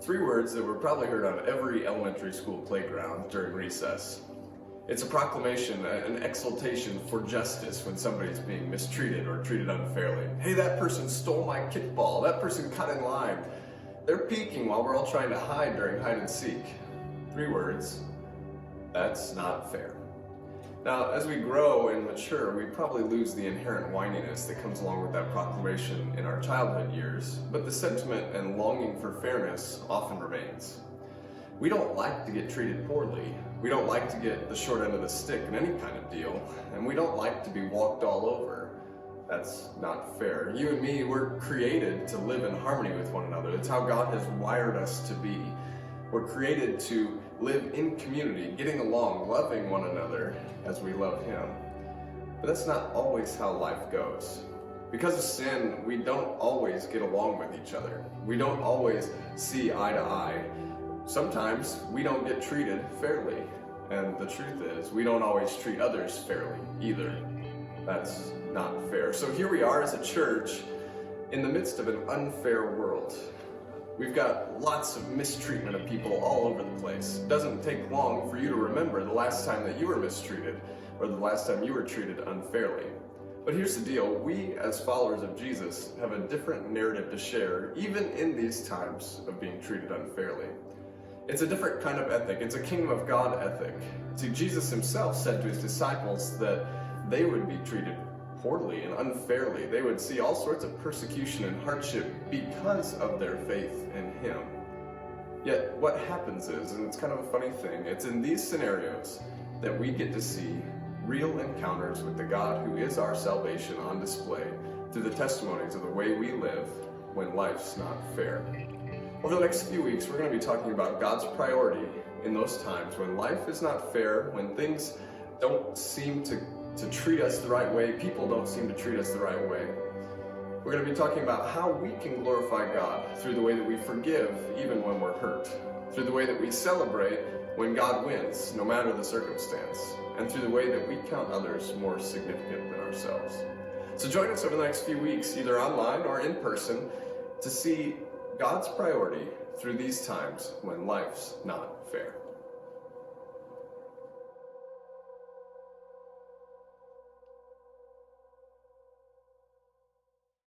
Three words that were probably heard on every elementary school playground during recess. It's a proclamation, an exultation for justice when somebody's being mistreated or treated unfairly. Hey, that person stole my kickball. That person cut in line. They're peeking while we're all trying to hide during hide and seek. Three words. That's not fair. Now, as we grow and mature, we probably lose the inherent whininess that comes along with that proclamation in our childhood years, but the sentiment and longing for fairness often remains. We don't like to get treated poorly. We don't like to get the short end of the stick in any kind of deal, and we don't like to be walked all over. That's not fair. You and me, we're created to live in harmony with one another. That's how God has wired us to be. We're created to live in community, getting along, loving one another as we love Him. But that's not always how life goes. Because of sin, we don't always get along with each other. We don't always see eye to eye. Sometimes we don't get treated fairly. And the truth is, we don't always treat others fairly either. That's not fair. So here we are as a church in the midst of an unfair world. We've got lots of mistreatment of people all over the place. It doesn't take long for you to remember the last time that you were mistreated or the last time you were treated unfairly. But here's the deal. We, as followers of Jesus, have a different narrative to share, even in these times of being treated unfairly. It's a different kind of ethic. It's a kingdom of God ethic. See, Jesus himself said to his disciples that they would be treated poorly and unfairly. They would see all sorts of persecution and hardship because of their faith in Him. Yet what happens is, and it's kind of a funny thing, it's in these scenarios that we get to see real encounters with the God who is our salvation on display through the testimonies of the way we live when life's not fair. Over the next few weeks, we're going to be talking about God's priority in those times when life is not fair, when things don't seem to treat us the right way, people don't seem to treat us the right way. We're going to be talking about how we can glorify God through the way that we forgive even when we're hurt, through the way that we celebrate when God wins, no matter the circumstance, and through the way that we count others more significant than ourselves. So join us over the next few weeks, either online or in person, to see God's priority through these times when life's not fair.